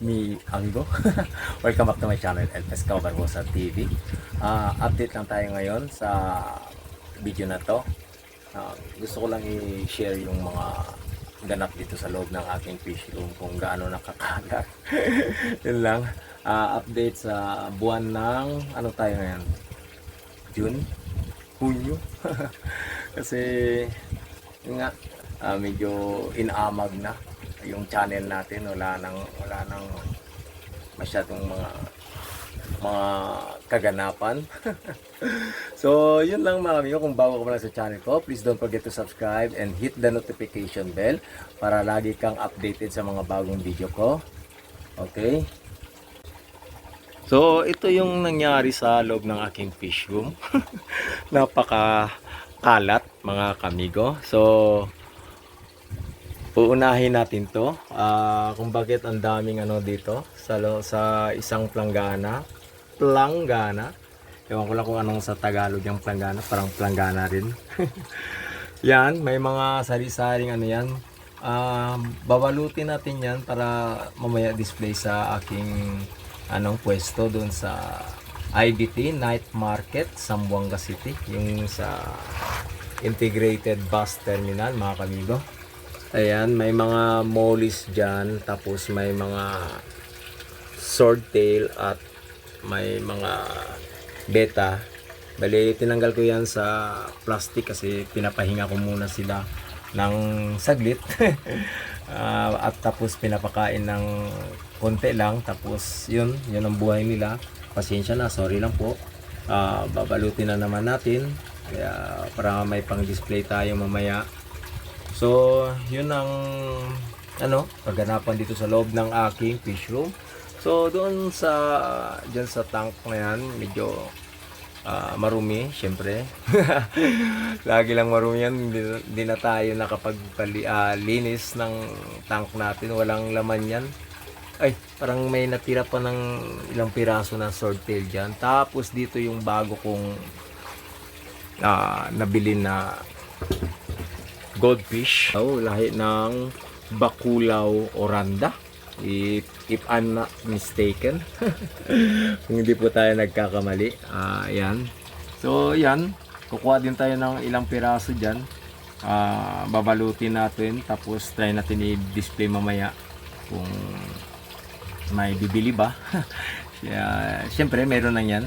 me, Anggo. Welcome back to my channel, LPS Cover sa TV. Update lang tayo ngayon sa video na to. Gusto ko lang i-share yung mga ganap dito sa loob ng aking fish room kung gaano nakakalat. Yun lang. Update sa buwan ng, ano tayo ngayon? June? Hunyo? Kasi, yun nga, medyo inamag na yung channel natin, wala nang masyadong mga kaganapan. So yun lang mga amigo, kung bago ka pa lang sa channel ko, please don't forget to subscribe and hit the notification bell para lagi kang updated sa mga bagong video ko. Okay, so ito yung nangyari sa loob ng aking fish room. Napaka kalat mga kamigo. So uunahin natin to, kung bakit ang daming ano dito sa isang planggana. Ewan ko lang kung anong sa Tagalog yung planggana, parang planggana rin. Yan, may mga sari-saring ano yan. Babalutin natin yan para mamaya display sa aking anong pwesto doon sa IBT Night Market, Zamboanga City, yung sa Integrated Bus Terminal mga kamigo. Ayan, may mga mollies dyan, tapos may mga swordtail at may mga beta. Bali, tinanggal ko yan sa plastic kasi pinapahinga ko muna sila ng saglit. At tapos pinapakain ng konti lang, tapos yun ang buhay nila. Pasensya na, sorry lang po. Babalutin na naman natin kaya para may pang display tayo mamaya. So, yun ang kaganapan dito sa loob ng aking fish room. So, doon dyan sa tank na yan, medyo marumi, syempre. Lagi lang marumi yan, hindi na tayo nakapaglinis ng tank natin, walang laman yan. Ay, parang may natira pa ng ilang piraso ng swordtail dyan. Tapos dito yung bago kong nabili na goldfish, lahi ng Bakulao Oranda, if I'm not mistaken. Kung hindi po tayo nagkakamali. Yan, so yan, kukuha din tayo ng ilang piraso dyan. Babalutin natin, tapos try natin i-display mamaya kung may bibili ba. Siyempre meron lang yan.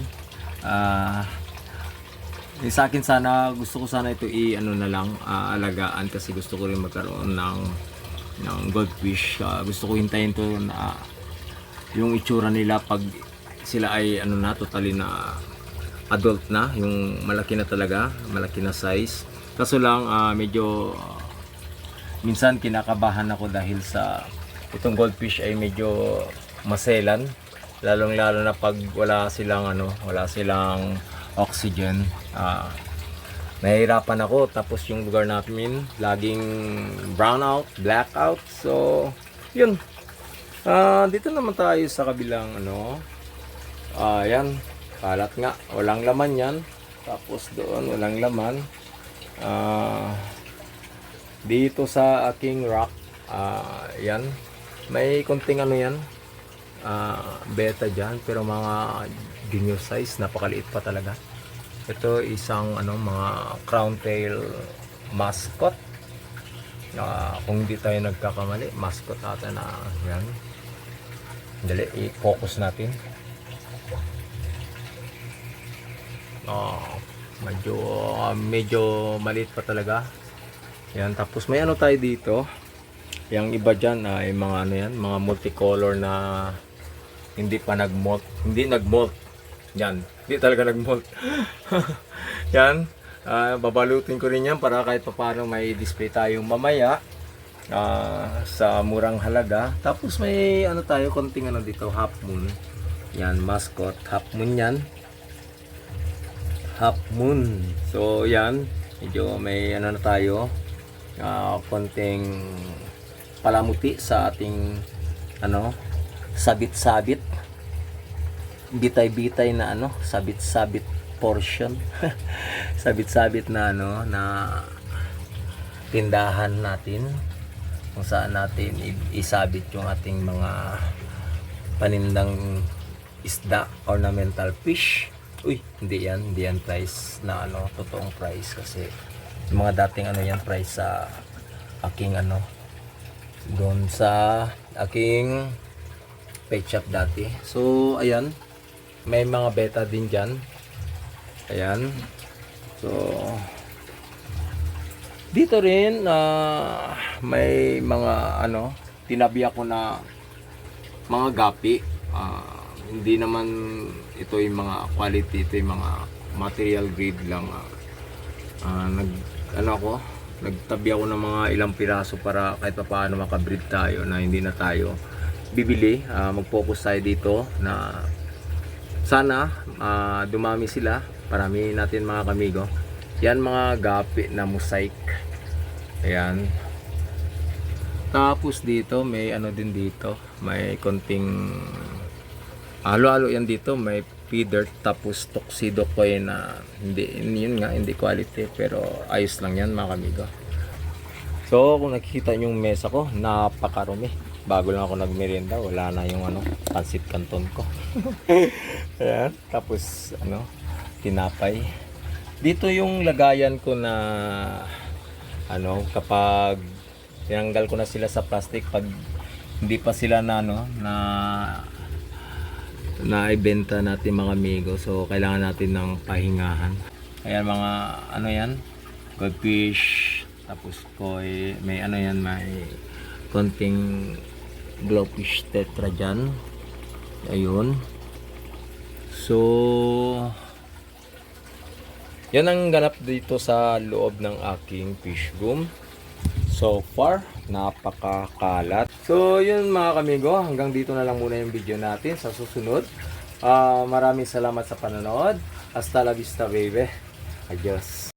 Sa akin sana, gusto ko sana ito alagaan kasi gusto ko rin magkaroon ng goldfish. Gusto ko hintayin to na yung itsura nila pag sila ay totally na adult na, yung malaki na talaga, malaki na size. Kaso lang medyo minsan kinakabahan ako dahil sa itong goldfish ay medyo maselan, lalong lalo na pag wala silang oxygen. Nahihirapan ako, tapos yung lugar namin laging brownout, blackout. So yun, dito naman tayo sa kabilang yan, kalat nga, walang laman yan. Tapos doon walang laman. Dito sa aking rock, yan, may konting yan, beta dyan, pero mga junior size, napakaliit pa talaga. Ito isang mga crown tail mascot. Kung hindi tayo nagkakamali, mascot ata na yan. Dali, i-focus natin. Medyo maliit pa talaga. Yan, tapos may tayo dito. Yung iba dyan ay mga mga multicolor na hindi pa nag-molt. Hindi nag-molt. Yan, hindi talaga nag-molt. Yan, babalutin ko rin yan para kahit paano may display tayo mamaya sa murang halaga. Tapos may tayo, konting dito, half moon. Yan, mascot, half moon yan. Half moon. So yan, medyo may na tayo, konting palamuti sa ating sabit-sabit, bitay-bitay na sabit-sabit portion. Sabit-sabit na na tindahan natin kung saan natin isabit yung ating mga panindang isda, ornamental fish. Uy, hindi yan price na ano, totoong price kasi yung mga dating ano yan price sa aking ano doon sa aking pet shop dati. So ayan, may mga beta din dyan. Ayan. So dito rin may mga ano, tinabi ako na mga gapi. Hindi naman ito yung mga quality, ito yung mga material grade lang. Nagtabi ako ng mga ilang piraso para kahit pa paano makabreed tayo na hindi na tayo bibili. Mag-focus tayo dito na sana dumami sila, parami natin mga kamigo. Yan mga gapi na mosaic. Ayan. Tapos dito may ano din dito, may konting halo-halo yan dito, may feeder tapos tuxedo coin na hindi quality pero ayos lang yan mga kamigo. So kung nakikita nyo yung mesa ko, napakarumi. Bago lang ako nagmerienda, wala na yung ano, pansit canton ko. Ayan, tapos ano, tinapay. Dito yung lagayan ko na ano, kapag tinanggal ko na sila sa plastic, pag hindi pa sila na ano, na ibenta natin mga amigo, so kailangan natin ng pahingahan. Ayan mga ano yan, goldfish, tapos koi, may ano yan, may konting glowfish tetra dyan. Ayun, so yan ang ganap dito sa loob ng aking fish room. So far, napakakalat. So yun mga kamigo, hanggang dito na lang muna yung video natin. Sa susunod, maraming salamat sa panonood. Hasta la vista baby. Adios.